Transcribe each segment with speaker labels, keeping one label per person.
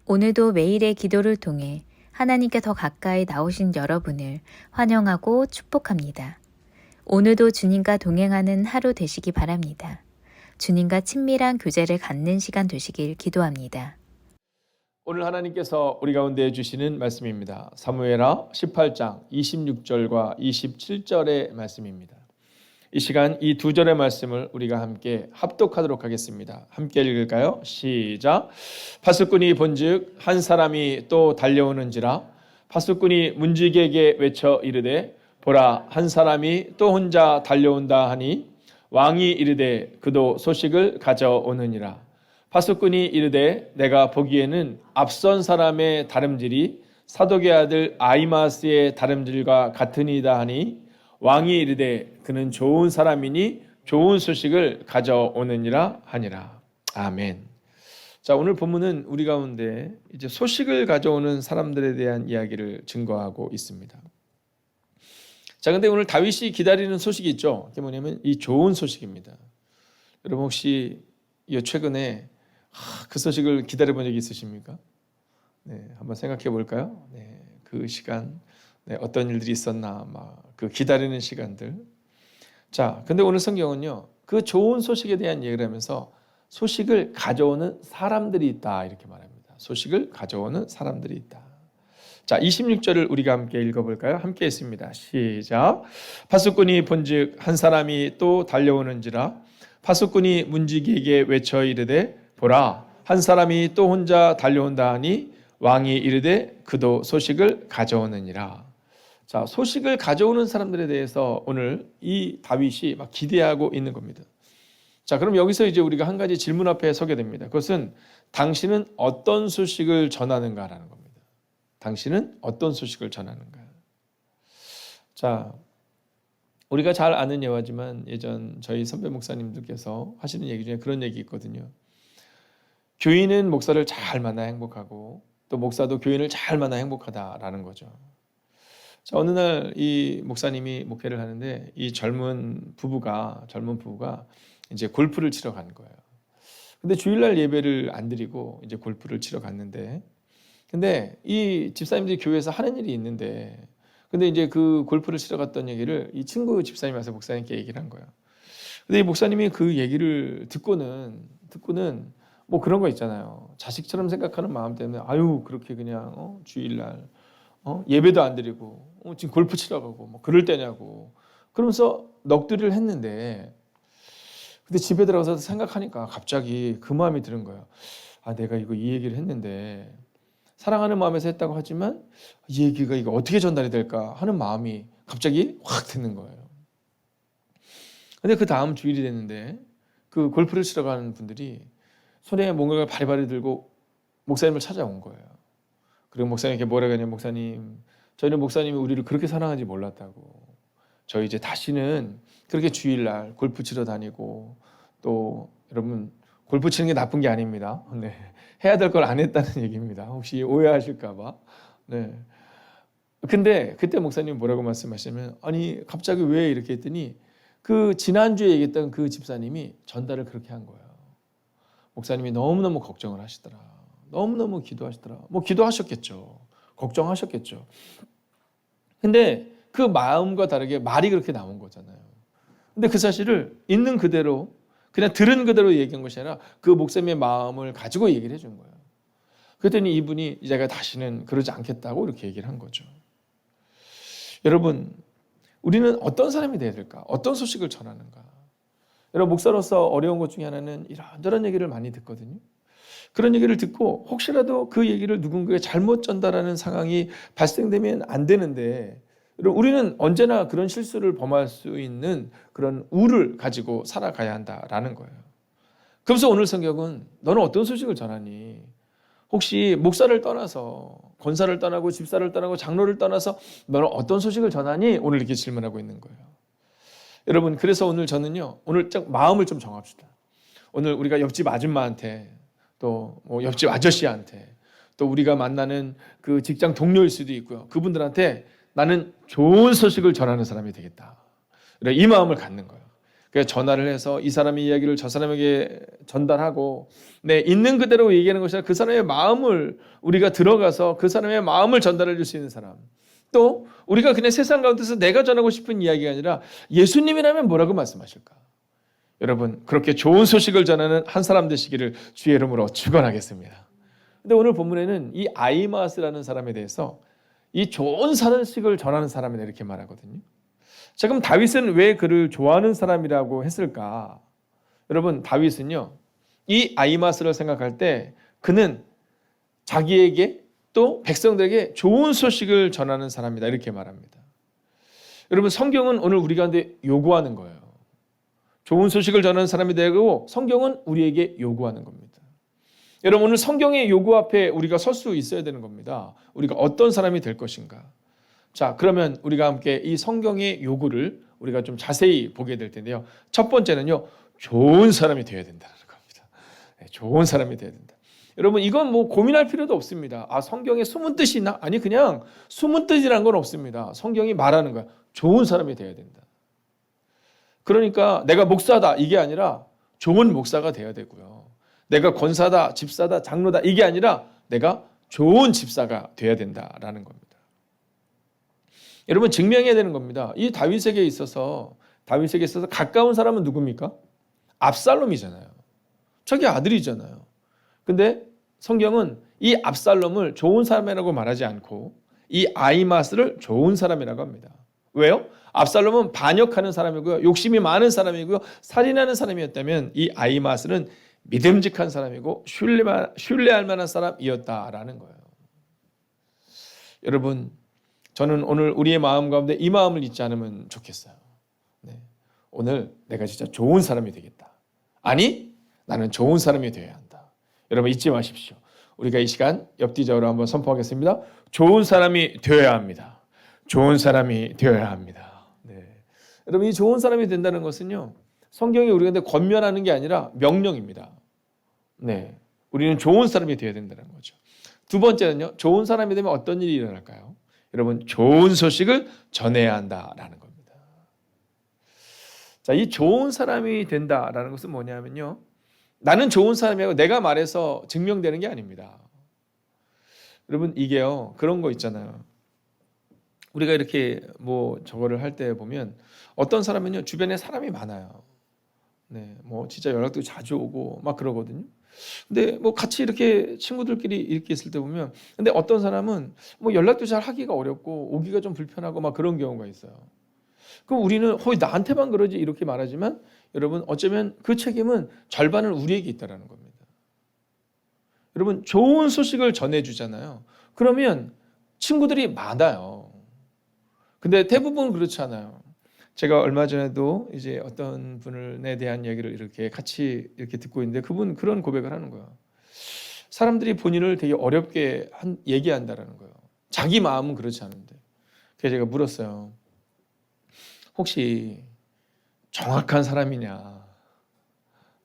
Speaker 1: 오늘도 매일의 기도를 통해 하나님께 더 가까이 나오신 여러분을 환영하고 축복합니다. 오늘도 주님과 동행하는 하루 되시기 바랍니다. 주님과 친밀한 교제를 갖는 시간 되시길 기도합니다.
Speaker 2: 오늘 하나님께서 우리 가운데 주시는 말씀입니다. 사무엘하 18장 26절과 27절의 말씀입니다. 이 시간 이 두 절의 말씀을 우리가 함께 합독하도록 하겠습니다. 함께 읽을까요? 시작. 파수꾼이 본즉 한 사람이 또 달려오는지라 파수꾼이 문지기에게 외쳐 이르되 보라 한 사람이 또 혼자 달려온다 하니 왕이 이르되 그도 소식을 가져오느니라. 파수꾼이 이르되 내가 보기에는 앞선 사람의 다름질이 사독의 아들 아히마스의 다름질과 같으니이다 하니 왕이 이르되 그는 좋은 사람이니 좋은 소식을 가져오느니라 하니라. 아멘. 자, 오늘 본문은 우리 가운데 이제 소식을 가져오는 사람들에 대한 이야기를 증거하고 있습니다. 자, 근데 오늘 다윗이 기다리는 소식이 있죠. 그게 뭐냐면 이 좋은 소식입니다. 여러분 혹시 최근에 그 소식을 기다려본 적이 있으십니까? 네, 한번 생각해 볼까요? 네, 그 시간 어떤 일들이 있었나 그 기다리는 시간들. 자, 근데 오늘 성경은요 그 좋은 소식에 대한 얘기를 하면서 소식을 가져오는 사람들이 있다 이렇게 말합니다. 소식을 가져오는 사람들이 있다. 자, 26절을 우리가 함께 읽어볼까요? 함께 했습니다. 시작. 파수꾼이 본즉 한 사람이 또 달려오는지라 파수꾼이 문지기에게 외쳐 이르되 보라 한 사람이 또 혼자 달려온다 하니 왕이 이르되 그도 소식을 가져오느니라. 자, 소식을 가져오는 사람들에 대해서 오늘 이 다윗이 막 기대하고 있는 겁니다. 자, 그럼 여기서 이제 우리가 한 가지 질문 앞에 서게 됩니다. 그것은 당신은 어떤 소식을 전하는가라는 겁니다. 당신은 어떤 소식을 전하는가? 자, 우리가 잘 아는 예화지만 예전 저희 선배 목사님들께서 하시는 얘기 중에 그런 얘기 있거든요. 교인은 목사를 잘 만나 행복하고 또 목사도 교인을 잘 만나 행복하다라는 거죠. 자, 어느 날 이 목사님이 목회를 하는데 이 젊은 부부가 이제 골프를 치러 간 거예요. 근데 주일날 예배를 안 드리고 이제 골프를 치러 갔는데 근데 이 집사님들이 교회에서 하는 일이 있는데 근데 이제 그 골프를 치러 갔던 얘기를 이 친구 집사님이 와서 목사님께 얘기를 한 거예요. 근데 이 목사님이 그 얘기를 듣고는 뭐 그런 거 있잖아요. 자식처럼 생각하는 마음 때문에 아유 그렇게 그냥 주일날 예배도 안 드리고 지금 골프 치러 가고 뭐 그럴 때냐고 그러면서 넋두리를 했는데 근데 집에 들어가서 생각하니까 갑자기 그 마음이 드는 거예요. 아, 내가 이 얘기를 했는데 사랑하는 마음에서 했다고 하지만 이 얘기가 이거 어떻게 전달이 될까 하는 마음이 갑자기 확 드는 거예요. 근데 그 다음 주일이 됐는데 그 골프를 치러 가는 분들이 손에 뭔가를 바리바리 들고 목사님을 찾아온 거예요. 그리고 목사님께 뭐라고 하냐면 목사님, 저희는 목사님이 우리를 그렇게 사랑하는지 몰랐다고. 저희 이제 다시는 그렇게 주일날 골프 치러 다니고 또 여러분 골프 치는 게 나쁜 게 아닙니다. 네. 해야 될 걸 안 했다는 얘기입니다. 혹시 오해하실까 봐. 네. 근데 그때 목사님 뭐라고 말씀하시냐면 아니 갑자기 왜 이렇게 했더니 그 지난주에 얘기했던 그 집사님이 전달을 그렇게 한 거예요. 목사님이 너무너무 걱정을 하시더라. 너무너무 기도하시더라. 뭐 기도하셨겠죠. 걱정하셨겠죠. 근데 그 마음과 다르게 말이 그렇게 나온 거잖아요. 근데 그 사실을 있는 그대로 그냥 들은 그대로 얘기한 것이 아니라 그 목사님의 마음을 가지고 얘기를 해준 거예요. 그랬더니 이분이 제가 다시는 그러지 않겠다고 이렇게 얘기를 한 거죠. 여러분, 우리는 어떤 사람이 돼야 될까? 어떤 소식을 전하는가? 여러분, 목사로서 어려운 것 중에 하나는 이런저런 얘기를 많이 듣거든요. 그런 얘기를 듣고 혹시라도 그 얘기를 누군가에게 잘못 전달하는 상황이 발생되면 안 되는데 우리는 언제나 그런 실수를 범할 수 있는 그런 우를 가지고 살아가야 한다라는 거예요. 그래서 오늘 성경은 너는 어떤 소식을 전하니? 혹시 목사를 떠나서 권사를 떠나고 집사를 떠나고 장로를 떠나서 너는 어떤 소식을 전하니? 오늘 이렇게 질문하고 있는 거예요. 여러분, 그래서 오늘 저는요, 오늘 마음을 좀 정합시다. 오늘 우리가 옆집 아줌마한테 또 뭐 옆집 아저씨한테 또 우리가 만나는 그 직장 동료일 수도 있고요. 그분들한테 나는 좋은 소식을 전하는 사람이 되겠다. 이 마음을 갖는 거예요. 그래서 전화를 해서 이 사람의 이야기를 저 사람에게 전달하고 있는 그대로 얘기하는 것이 아니라 그 사람의 마음을 우리가 들어가서 그 사람의 마음을 전달해 줄 수 있는 사람. 또 우리가 그냥 세상 가운데서 내가 전하고 싶은 이야기가 아니라 예수님이라면 뭐라고 말씀하실까? 여러분 그렇게 좋은 소식을 전하는 한 사람 되시기를 주의 이름으로 축원하겠습니다. 근데 오늘 본문에는 이 아히마스라는 사람에 대해서 이 좋은 소식을 전하는 사람이다 이렇게 말하거든요. 자, 그럼 다윗은 왜 그를 좋아하는 사람이라고 했을까? 여러분 다윗은요 이 아히마스를 생각할 때 그는 자기에게 또 백성들에게 좋은 소식을 전하는 사람이다 이렇게 말합니다. 여러분 성경은 오늘 우리 가운데 요구하는 거예요. 좋은 소식을 전하는 사람이 되고 성경은 우리에게 요구하는 겁니다. 여러분 오늘 성경의 요구 앞에 우리가 설 수 있어야 되는 겁니다. 우리가 어떤 사람이 될 것인가. 자, 그러면 우리가 함께 이 성경의 요구를 우리가 좀 자세히 보게 될 텐데요. 첫 번째는요, 좋은 사람이 되어야 된다는 겁니다. 네, 좋은 사람이 되어야 된다. 여러분 이건 뭐 고민할 필요도 없습니다. 아, 성경에 숨은 뜻이 있나? 아니 그냥 숨은 뜻이란 건 없습니다. 성경이 말하는 거야. 좋은 사람이 되어야 된다. 그러니까 내가 목사다 이게 아니라 좋은 목사가 되어야 되고요. 내가 권사다, 집사다, 장로다 이게 아니라 내가 좋은 집사가 되어야 된다라는 겁니다. 여러분 증명해야 되는 겁니다. 이 다윗에게 있어서 가까운 사람은 누굽니까? 압살롬이잖아요. 자기 아들이잖아요. 근데 성경은 이 압살롬을 좋은 사람이라고 말하지 않고 이 아히마스를 좋은 사람이라고 합니다. 왜요? 압살롬은 반역하는 사람이고요. 욕심이 많은 사람이고요. 살인하는 사람이었다면 이 아히마스는 믿음직한 사람이고 신뢰할 만한 사람이었다라는 거예요. 여러분 저는 오늘 우리의 마음 가운데 이 마음을 잊지 않으면 좋겠어요. 네. 오늘 내가 진짜 좋은 사람이 되겠다. 아니 나는 좋은 사람이 되어야 한다. 여러분 잊지 마십시오. 우리가 이 시간 옆뒤적으로 한번 선포하겠습니다. 좋은 사람이 되어야 합니다. 좋은 사람이 되어야 합니다. 네. 여러분 이 좋은 사람이 된다는 것은요. 성경이 우리한테 권면하는 게 아니라 명령입니다. 네. 우리는 좋은 사람이 되어야 된다는 거죠. 두 번째는요. 좋은 사람이 되면 어떤 일이 일어날까요? 여러분 좋은 소식을 전해야 한다라는 겁니다. 자, 이 좋은 사람이 된다라는 것은 뭐냐면요. 나는 좋은 사람이라고 내가 말해서 증명되는 게 아닙니다. 여러분 이게요. 그런 거 있잖아요. 우리가 이렇게 뭐 저거를 할 때 보면 어떤 사람은요. 주변에 사람이 많아요. 네, 뭐 진짜 연락도 자주 오고 막 그러거든요. 근데 뭐 같이 이렇게 친구들끼리 이렇게 있을 때 보면 근데 어떤 사람은 뭐 연락도 잘 하기가 어렵고 오기가 좀 불편하고 막 그런 경우가 있어요. 그럼 우리는 나한테만 그러지 이렇게 말하지만 여러분 어쩌면 그 책임은 절반은 우리에게 있다라는 겁니다. 여러분 좋은 소식을 전해주잖아요. 그러면 친구들이 많아요. 근데 대부분 그렇지 않아요. 제가 얼마 전에도 이제 어떤 분에 대한 얘기를 이렇게 같이 이렇게 듣고 있는데 그분 그런 고백을 하는 거예요. 사람들이 본인을 되게 어렵게 얘기한다라는 거예요. 자기 마음은 그렇지 않은데. 그래서 제가 물었어요. 혹시 정확한 사람이냐?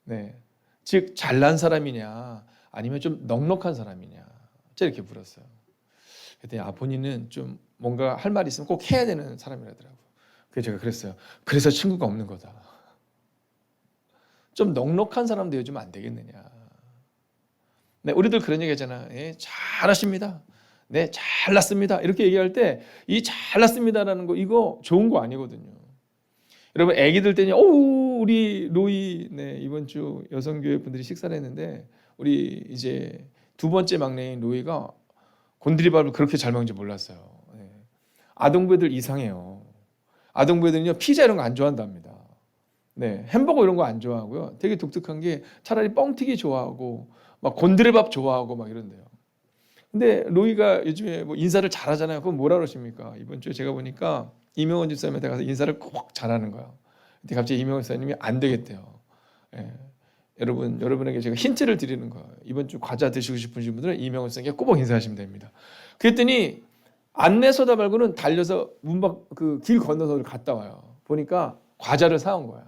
Speaker 2: 네. 즉 잘난 사람이냐? 아니면 좀 넉넉한 사람이냐? 제가 이렇게 물었어요. 그랬더니 본인은 좀 뭔가 할 말이 있으면 꼭 해야 되는 사람이라더라고요. 그래서 제가 그랬어요. 그래서 친구가 없는 거다. 좀 넉넉한 사람 되어주면 안 되겠느냐. 네, 우리들 그런 얘기 하잖아. 예, 잘하십니다. 네, 잘났습니다. 이렇게 얘기할 때 이 잘났습니다라는 거 이거 좋은 거 아니거든요. 여러분 애기들 때는 우리 로이 이번 주 여성교회 분들이 식사를 했는데 우리 이제 두 번째 막내인 로이가 곤드리밥을 그렇게 잘 먹는지 몰랐어요. 네. 아동부들 이상해요. 아동부들은요 피자 이런 거 안 좋아한답니다. 네, 햄버거 이런 거 안 좋아하고요. 되게 독특한 게 차라리 뻥튀기 좋아하고 막 곤드레밥 좋아하고 막 이런데요. 근데 로이가 요즘에 뭐 인사를 잘하잖아요. 그럼 뭐라 그러십니까? 이번 주에 제가 보니까 이명원 집사님한테 가서 인사를 꼭 잘하는 거야. 근데 갑자기 이명원 집사님이 안 되겠대요. 예. 여러분에게 제가 힌트를 드리는 거예요. 이번 주 과자 드시고 싶으신 분들은 이명원 집사님께 꼭 인사하시면 됩니다. 그랬더니 안내서다 말고는 달려서 문밖 그 길 건너서 갔다 와요. 보니까 과자를 사온 거야.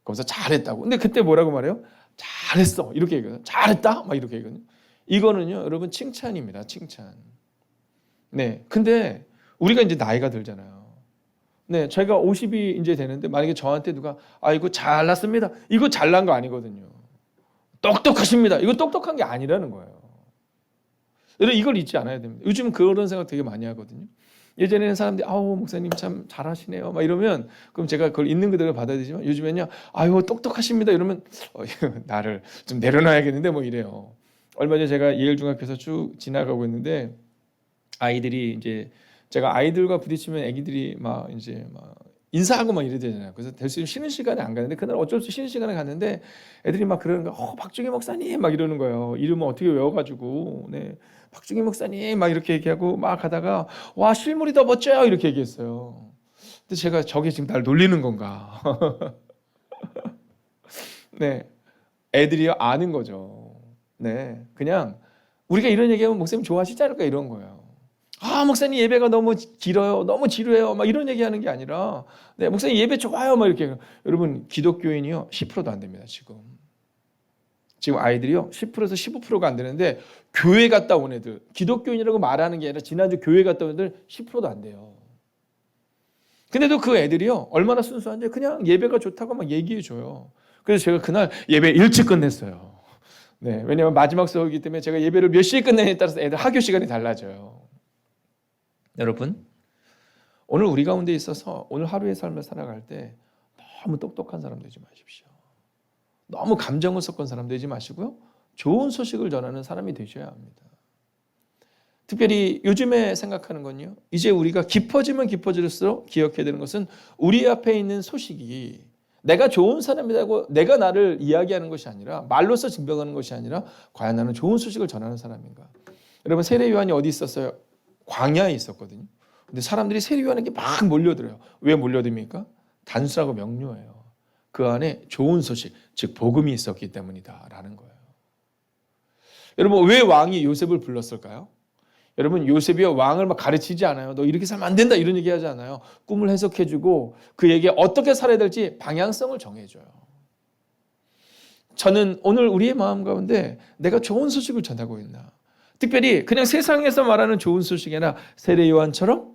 Speaker 2: 거기서 잘했다고. 근데 그때 뭐라고 말해요? 잘했어. 이렇게 얘기해요. 잘했다? 막 이렇게 얘기해요. 이거는요, 여러분 칭찬입니다. 칭찬. 네. 근데 우리가 이제 나이가 들잖아요. 네, 제가 50이 이제 되는데 만약에 저한테 누가 이거 잘났습니다. 이거 잘난 거 아니거든요. 똑똑하십니다. 이거 똑똑한 게 아니라는 거예요. 여러분 이걸 잊지 않아야 됩니다. 요즘 그런 생각 되게 많이 하거든요. 예전에는 사람들이 목사님 참 잘하시네요 막 이러면 그럼 제가 그걸 있는 그대로 받아들이지만 요즘에는요 똑똑하십니다 이러면 나를 좀 내려놔야겠는데 뭐 이래요. 얼마 전에 제가 예일 중학교에서 쭉 지나가고 있는데 아이들이 이제 제가 아이들과 부딪히면 애기들이 막 인사하고 막 이래야 되잖아요. 그래서 될 수 있으면 쉬는 시간에 안 가는데 그날 어쩔 수 없이 쉬는 시간에 갔는데 애들이 막 그러는 거야. 박중희 목사님 막 이러는 거예요. 이름을 어떻게 외워가지고 네. 박중희 목사님 막 이렇게 얘기하고 막 가다가 와 실물이 더 멋져요 이렇게 얘기했어요. 근데 제가 저게 지금 날 놀리는 건가? 네, 애들이 아는 거죠. 네, 그냥 우리가 이런 얘기하면 목사님 좋아하시지 않을까 이런 거예요. 목사님 예배가 너무 길어요, 너무 지루해요, 막 이런 얘기하는 게 아니라, 네, 목사님 예배 좋아요, 막 이렇게. 여러분 기독교인이요 10%도 안 됩니다 지금 아이들이요 10%에서 15%가 안 되는데 교회 갔다 온 애들 기독교인이라고 말하는 게 아니라 지난주 교회 갔다 온 애들 10%도 안 돼요. 근데도 그 애들이요 얼마나 순수한지 그냥 예배가 좋다고 막 얘기해 줘요. 그래서 제가 그날 예배 일찍 끝냈어요. 네, 왜냐하면 마지막 수업이기 때문에 제가 예배를 몇 시에 끝내냐에 따라서 애들 학교 시간이 달라져요. 여러분 오늘 우리 가운데 있어서 오늘 하루의 삶을 살아갈 때 너무 똑똑한 사람 되지 마십시오. 너무 감정을 섞은 사람 되지 마시고요. 좋은 소식을 전하는 사람이 되셔야 합니다. 특별히 요즘에 생각하는 건요. 이제 우리가 깊어지면 깊어질수록 기억해야 되는 것은 우리 앞에 있는 소식이 내가 좋은 사람이라고 내가 나를 이야기하는 것이 아니라 말로써 증명하는 것이 아니라 과연 나는 좋은 소식을 전하는 사람인가. 여러분 세례 요한이 어디 있었어요? 광야에 있었거든요. 근데 사람들이 세례 요한에게 막 몰려들어요. 왜 몰려듭니까? 단순하고 명료해요. 그 안에 좋은 소식, 즉 복음이 있었기 때문이다라는 거예요. 여러분 왜 왕이 요셉을 불렀을까요? 여러분 요셉이요 왕을 막 가르치지 않아요. 너 이렇게 살면 안 된다 이런 얘기하지 않아요. 꿈을 해석해주고 그에게 어떻게 살아야 될지 방향성을 정해줘요. 저는 오늘 우리의 마음 가운데 내가 좋은 소식을 전하고 있나? 특별히 그냥 세상에서 말하는 좋은 소식이 아니라 세례 요한처럼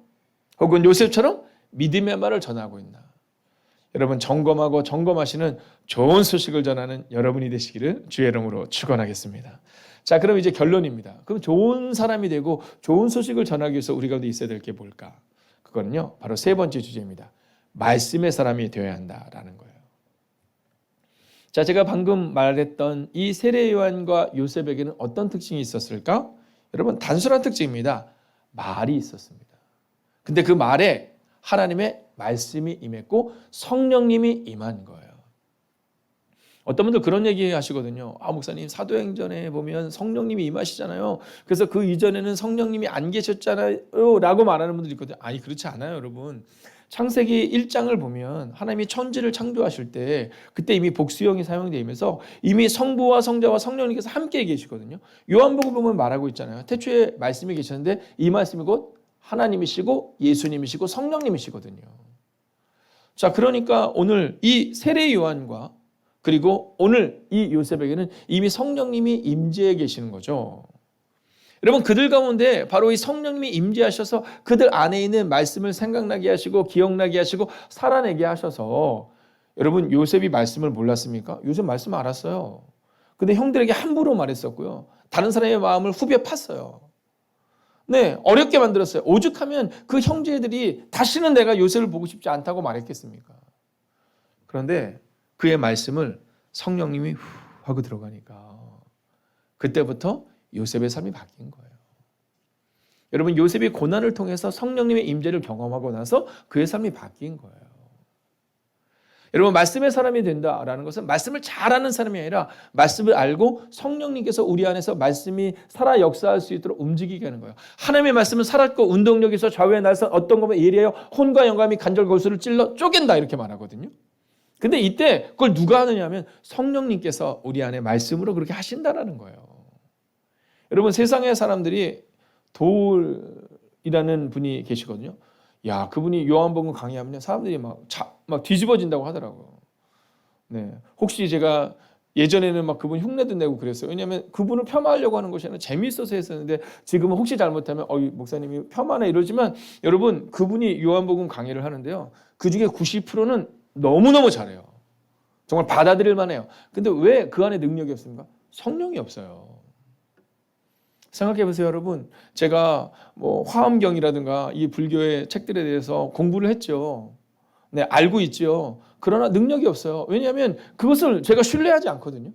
Speaker 2: 혹은 요셉처럼 믿음의 말을 전하고 있나? 여러분 점검하고 점검하시는 좋은 소식을 전하는 여러분이 되시기를 주의 이름으로 축원하겠습니다. 자, 그럼 이제 결론입니다. 그럼 좋은 사람이 되고 좋은 소식을 전하기 위해서 우리 가운데 있어야 될 게 뭘까? 그거는요, 바로 세 번째 주제입니다. 말씀의 사람이 되어야 한다라는 거예요. 자, 제가 방금 말했던 이 세례 요한과 요셉에게는 어떤 특징이 있었을까? 여러분 단순한 특징입니다. 말이 있었습니다. 근데 그 말에 하나님의 말씀이 임했고 성령님이 임한 거예요. 어떤 분들 그런 얘기 하시거든요. 목사님 사도행전에 보면 성령님이 임하시잖아요. 그래서 그 이전에는 성령님이 안 계셨잖아요 라고 말하는 분들이 있거든요. 아니 그렇지 않아요 여러분. 창세기 1장을 보면 하나님이 천지를 창조하실 때 그때 이미 복수형이 사용되어 있면서 이미 성부와 성자와 성령님께서 함께 계시거든요. 요한복음 보면 말하고 있잖아요. 태초에 말씀이 계셨는데 이 말씀이 곧 하나님이시고 예수님이시고 성령님이시거든요. 자, 그러니까 오늘 이 세례 요한과 그리고 오늘 이 요셉에게는 이미 성령님이 임재해 계시는 거죠. 여러분 그들 가운데 바로 이 성령님이 임재하셔서 그들 안에 있는 말씀을 생각나게 하시고 기억나게 하시고 살아내게 하셔서 여러분 요셉이 말씀을 몰랐습니까? 요셉 말씀 알았어요. 근데 형들에게 함부로 말했었고요. 다른 사람의 마음을 후벼 팠어요. 네, 어렵게 만들었어요. 오죽하면 그 형제들이 다시는 내가 요셉을 보고 싶지 않다고 말했겠습니까? 그런데 그의 말씀을 성령님이 후 하고 들어가니까 그때부터 요셉의 삶이 바뀐 거예요. 여러분 요셉이 고난을 통해서 성령님의 임재를 경험하고 나서 그의 삶이 바뀐 거예요. 여러분 말씀의 사람이 된다라는 것은 말씀을 잘하는 사람이 아니라 말씀을 알고 성령님께서 우리 안에서 말씀이 살아 역사할 수 있도록 움직이게 하는 거예요. 하나님의 말씀은 살았고 운동력에서 좌우의 날선 어떤 것만 예리하여 혼과 영감이 간절 골수를 찔러 쪼갠다 이렇게 말하거든요. 근데 이때 그걸 누가 하느냐 하면 성령님께서 우리 안에 말씀으로 그렇게 하신다라는 거예요. 여러분 세상의 사람들이 도울이라는 분이 계시거든요. 야, 그분이 요한복음 강의하면 사람들이 막 뒤집어진다고 하더라고요. 네. 혹시 제가 예전에는 막 그분 흉내도 내고 그랬어요. 왜냐하면 그분을 폄하하려고 하는 것이 아니라 재미있어서 했었는데 지금은 혹시 잘못하면 목사님이 폄하나 이러지만 여러분 그분이 요한복음 강의를 하는데요. 그 중에 90%는 너무너무 잘해요. 정말 받아들일 만해요. 근데 왜 그 안에 능력이 없습니까? 성령이 없어요. 생각해 보세요, 여러분. 제가 뭐 화엄경이라든가 이 불교의 책들에 대해서 공부를 했죠. 네, 알고 있죠. 그러나 능력이 없어요. 왜냐하면 그것을 제가 신뢰하지 않거든요.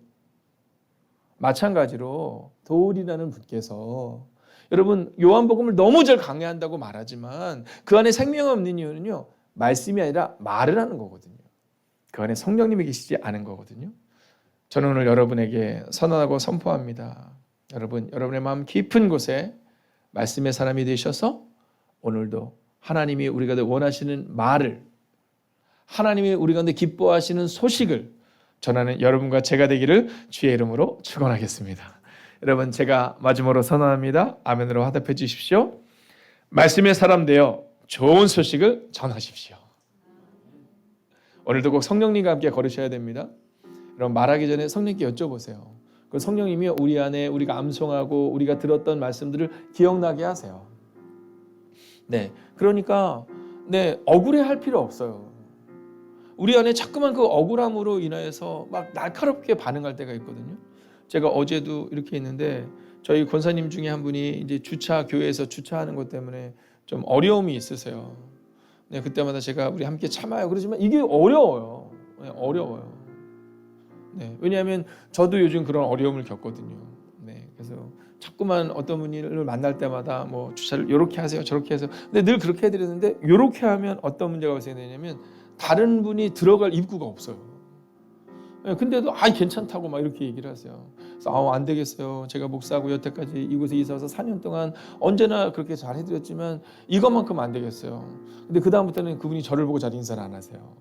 Speaker 2: 마찬가지로 도울이라는 분께서 여러분 요한복음을 너무 잘 강해한다고 말하지만 그 안에 생명이 없는 이유는요. 말씀이 아니라 말을 하는 거거든요. 그 안에 성령님이 계시지 않은 거거든요. 저는 오늘 여러분에게 선언하고 선포합니다. 여러분, 여러분의 마음 깊은 곳에 말씀의 사람이 되셔서 오늘도 하나님이 우리가 원하시는 말을, 하나님이 우리 가운데 기뻐하시는 소식을 전하는 여러분과 제가 되기를 주의 이름으로 축원하겠습니다. 여러분, 제가 마지막으로 선언합니다. 아멘으로 화답해 주십시오. 말씀의 사람 되어 좋은 소식을 전하십시오. 오늘도 꼭 성령님과 함께 걸으셔야 됩니다. 여러분, 말하기 전에 성령님께 여쭤보세요. 그 성령님이 우리 안에 우리가 암송하고 우리가 들었던 말씀들을 기억나게 하세요. 네, 그러니까 억울해할 필요 없어요. 우리 안에 자꾸만 그 억울함으로 인하여서 막 날카롭게 반응할 때가 있거든요. 제가 어제도 이렇게 있는데 저희 권사님 중에 한 분이 이제 교회에서 주차하는 것 때문에 좀 어려움이 있으세요. 네, 그때마다 제가 우리 함께 참아요. 그러지만 이게 어려워요. 네, 어려워요. 네, 왜냐하면 저도 요즘 그런 어려움을 겪거든요. 네, 그래서 자꾸만 어떤 분을 만날 때마다 뭐 주차를 이렇게 하세요, 저렇게 하세요. 근데 늘 그렇게 해드렸는데 이렇게 하면 어떤 문제가 발생되냐면 다른 분이 들어갈 입구가 없어요. 네, 근데도 괜찮다고 막 이렇게 얘기를 하세요. 그래서 안 되겠어요. 제가 목사하고 여태까지 이곳에 이사 와서 4년 동안 언제나 그렇게 잘 해드렸지만 이것만큼 안 되겠어요. 근데 그 다음부터는 그분이 저를 보고 잘 인사를 안 하세요.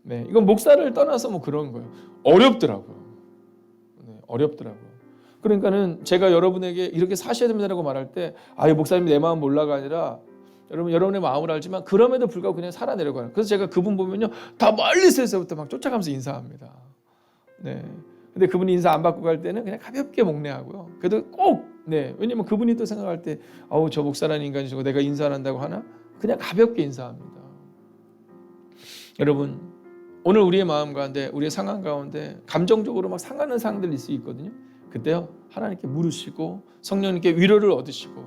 Speaker 2: 네, 이건 목사를 떠나서 뭐 그런 거예요. 어렵더라고요. 네, 어렵더라고요. 그러니까는 제가 여러분에게 이렇게 사셔야 됩니다라고 말할 때, 목사님이 내 마음 몰라가 아니라 여러분의 마음을 알지만 그럼에도 불구하고 그냥 살아 내려가요. 그래서 제가 그분 보면요, 다 멀리서부터 막 쫓아가면서 인사합니다. 네. 근데 그분이 인사 안 받고 갈 때는 그냥 가볍게 목례하고요. 그래도 꼭, 왜냐면 그분이 또 생각할 때, 저 목사라는 인간이 저거 내가 인사 안 한다고 하나? 그냥 가볍게 인사합니다. 여러분, 오늘 우리의 마음 가운데, 우리의 상황 가운데 감정적으로 막 상하는 상황들이 있을 수 있거든요. 그때요, 하나님께 물으시고 성령님께 위로를 얻으시고,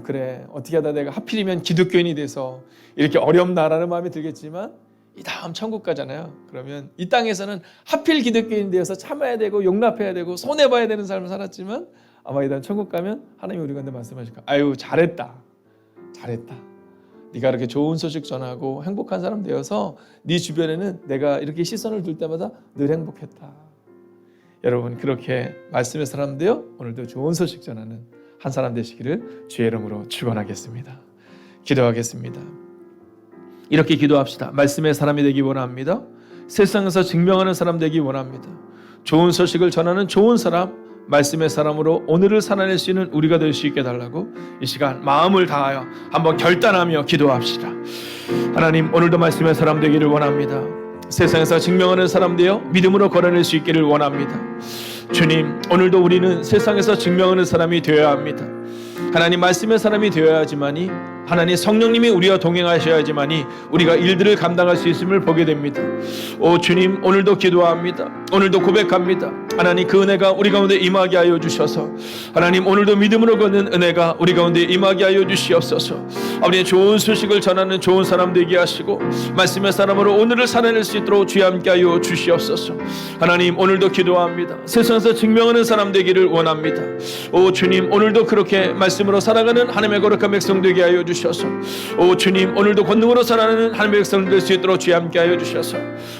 Speaker 2: 그래, 어떻게 하다 내가 하필이면 기독교인이 돼서 이렇게 어렵나라는 마음이 들겠지만 이 다음 천국 가잖아요. 그러면 이 땅에서는 하필 기독교인 되어서 참아야 되고 용납해야 되고 손해봐야 되는 삶을 살았지만 아마 이 다음 천국 가면 하나님이 우리 가운데 말씀하실 거예요. 잘했다. 네가 이렇게 좋은 소식 전하고 행복한 사람 되어서 네 주변에는 내가 이렇게 시선을 둘 때마다 늘 행복했다. 여러분, 그렇게 말씀의 사람 되어 오늘도 좋은 소식 전하는 한 사람 되시기를 주의 이름으로 축원하겠습니다. 기도하겠습니다. 이렇게 기도합시다. 말씀의 사람이 되기 원합니다. 세상에서 증명하는 사람 되기 원합니다. 좋은 소식을 전하는 좋은 사람, 말씀의 사람으로 오늘을 살아낼 수 있는 우리가 될 수 있게 달라고 이 시간 마음을 다하여 한번 결단하며 기도합시다. 하나님, 오늘도 말씀의 사람 되기를 원합니다. 세상에서 증명하는 사람 되어 믿음으로 걸어낼 수 있기를 원합니다. 주님, 오늘도 우리는 세상에서 증명하는 사람이 되어야 합니다. 하나님, 말씀의 사람이 되어야지만이, 하나님 성령님이 우리와 동행하셔야지만이 우리가 일들을 감당할 수 있음을 보게 됩니다. 오 주님, 오늘도 기도합니다. 오늘도 고백합니다. 하나님, 그 은혜가 우리 가운데 임하게 하여 주셔서, 하나님 오늘도 믿음으로 걷는 은혜가 우리 가운데 임하게 하여 주시옵소서. 아버지, 좋은 소식을 전하는 좋은 사람 되게 하시고 말씀의 사람으로 오늘을 살아낼 수 있도록 주여 함께 하여 주시옵소서. 하나님, 오늘도 기도합니다. 세상에서 증명하는 사람 되기를 원합니다. 오 주님, 오늘도 그렇게 말씀으로 살아가는 하나님의 거룩한 백성 되게 하여 주셔서, 오 주님, 오늘도 권능으로 살아가는 하나님의 백성 될 수 있도록 주여 함께 하여 주셔서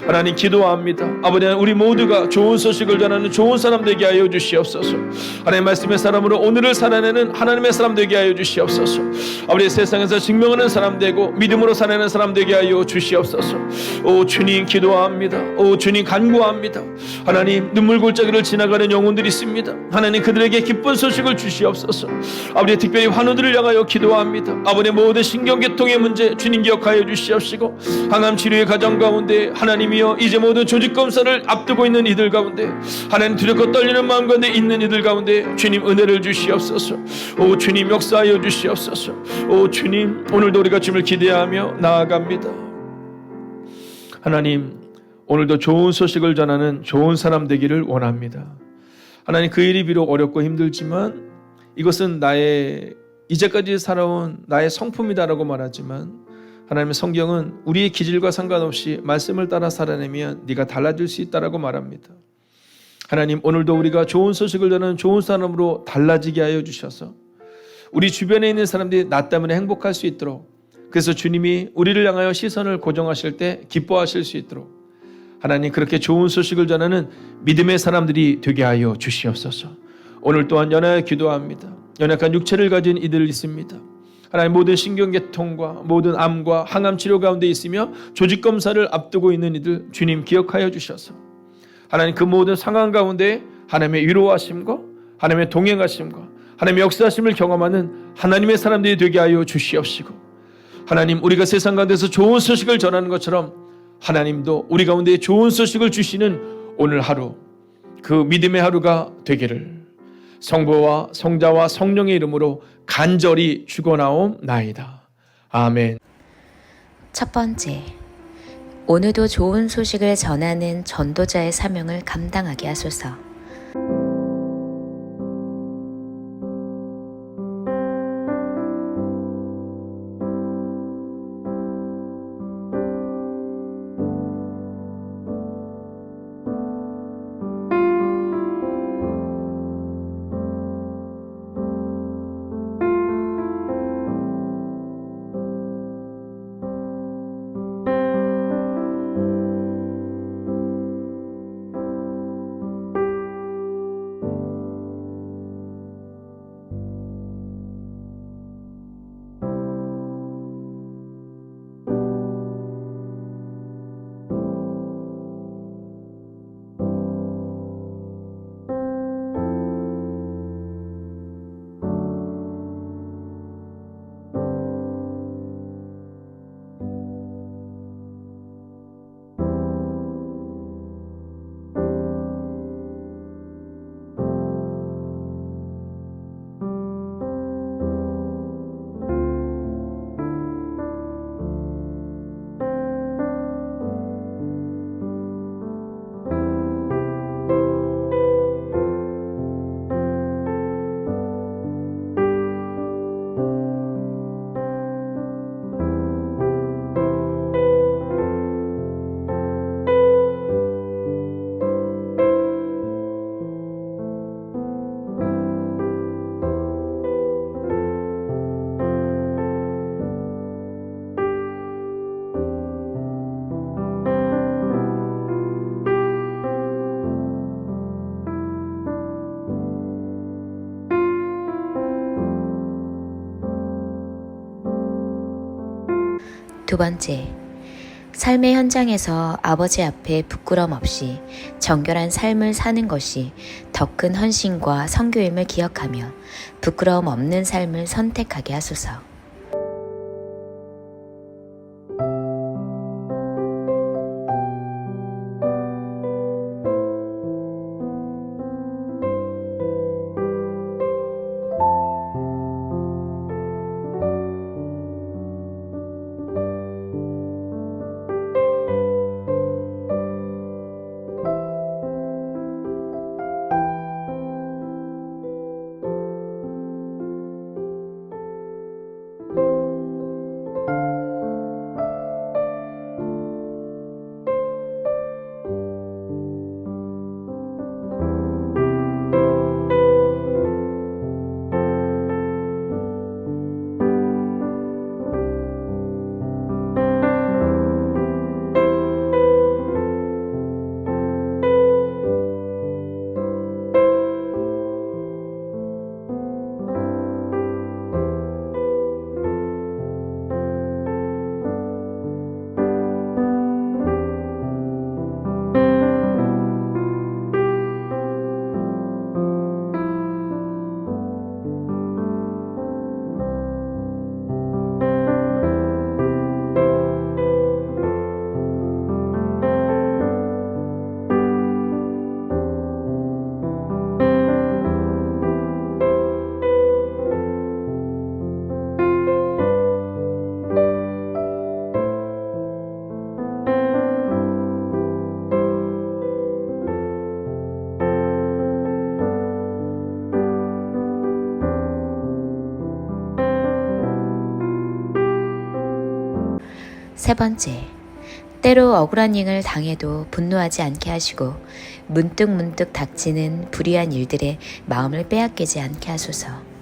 Speaker 2: 하나님 기도합니다. 아버지, 우리 모두가 좋은 소식을 전하는 좋은 사람 되게 하여 주시옵소서. 하나님 말씀의 사람으로 오늘을 살아내는 하나님의 사람 되게 하여 주시옵소서. 아버지, 세상에서 증명하는 사람 되고 믿음으로 살아내는 사람 되게 하여 주시옵소서. 오 주님, 기도합니다. 오 주님, 간구합니다. 하나님, 눈물 골짜기를 지나가는 영혼들이 있습니다. 하나님, 그들에게 기쁜 소식을 주시옵소서. 아버지, 특별히 환우들을 향하여 기도합니다. 아버지, 모든 신경계통의 문제 주님 기억하여 주시옵시고, 항암 치료의 가정 가운데 하나님이여, 이제 모든 조직 검사를 앞두고 있는 이들 가운데, 하나님 두렵고 떨리는 마음 가운데 있는 이들 가운데 주님 은혜를 주시옵소서. 오 주님, 역사하여 주시옵소서. 오 주님, 오늘도 우리가 주님을 기대하며 나아갑니다. 하나님, 오늘도 좋은 소식을 전하는 좋은 사람 되기를 원합니다. 하나님, 그 일이 비록 어렵고 힘들지만 이것은 나의 이제까지 살아온 나의 성품이다라고 말하지만 하나님의 성경은 우리의 기질과 상관없이 말씀을 따라 살아내면 네가 달라질 수 있다라고 말합니다. 하나님, 오늘도 우리가 좋은 소식을 전하는 좋은 사람으로 달라지게 하여 주셔서 우리 주변에 있는 사람들이 나 때문에 행복할 수 있도록, 그래서 주님이 우리를 향하여 시선을 고정하실 때 기뻐하실 수 있도록 하나님, 그렇게 좋은 소식을 전하는 믿음의 사람들이 되게 하여 주시옵소서. 오늘 또한 연하여 기도합니다. 연약한 육체를 가진 이들 있습니다. 하나님, 모든 신경계통과 모든 암과 항암 치료 가운데 있으며 조직 검사를 앞두고 있는 이들 주님 기억하여 주셔서 하나님, 그 모든 상황 가운데 하나님의 위로하심과 하나님의 동행하심과 하나님의 역사하심을 경험하는 하나님의 사람들이 되게 하여 주시옵시고, 하나님, 우리가 세상 가운데서 좋은 소식을 전하는 것처럼 하나님도 우리 가운데 좋은 소식을 주시는 오늘 하루, 그 믿음의 하루가 되기를 성부와 성자와 성령의 이름으로 간절히 축원하옵나이다. 아멘.
Speaker 1: 첫 번째, 오늘도 좋은 소식을 전하는 전도자의 사명을 감당하게 하소서. 두 번째, 삶의 현장에서 아버지 앞에 부끄럼 없이 정결한 삶을 사는 것이 더 큰 헌신과 선교임을 기억하며 부끄러움 없는 삶을 선택하게 하소서. 세 번째, 때로 억울한 일을 당해도 분노하지 않게 하시고 문득문득 닥치는 불의한 일들에 마음을 빼앗기지 않게 하소서.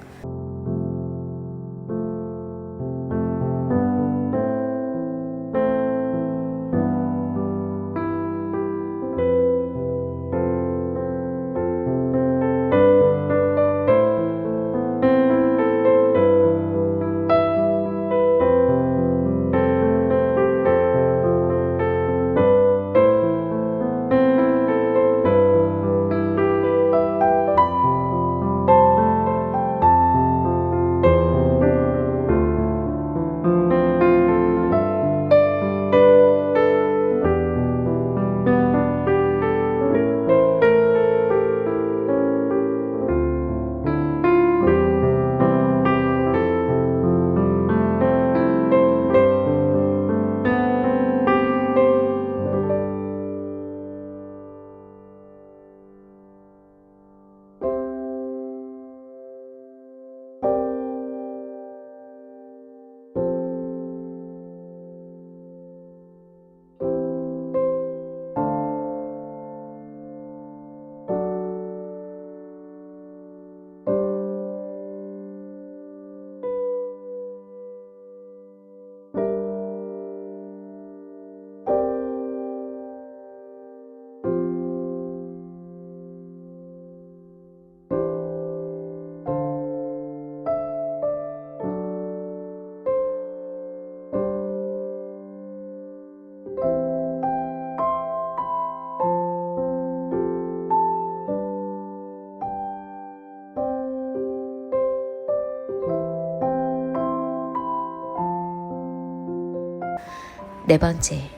Speaker 1: 네 번째,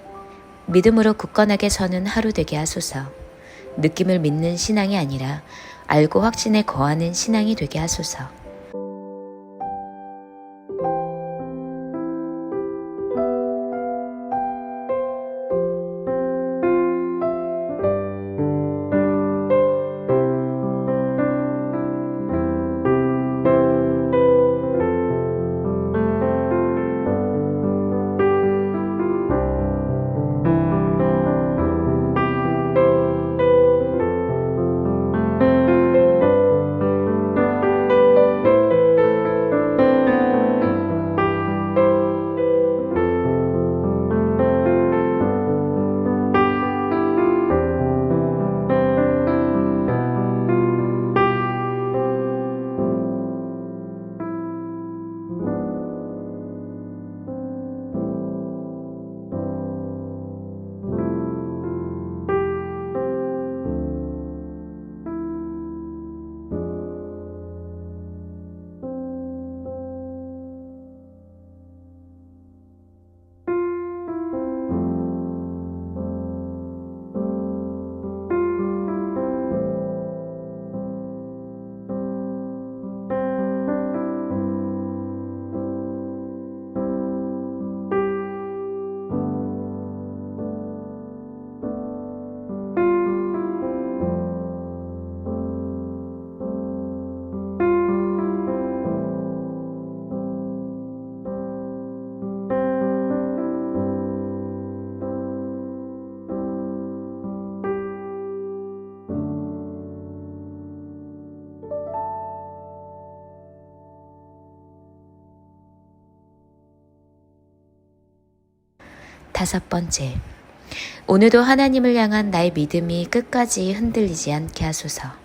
Speaker 1: 믿음으로 굳건하게 서는 하루 되게 하소서. 느낌을 믿는 신앙이 아니라 알고 확신에 거하는 신앙이 되게 하소서. 다섯 번째, 오늘도 하나님을 향한 나의 믿음이 끝까지 흔들리지 않게 하소서.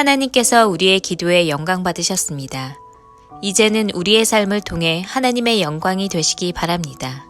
Speaker 1: 하나님께서 우리의 기도에 영광 받으셨습니다. 이제는 우리의 삶을 통해 하나님의 영광이 되시기 바랍니다.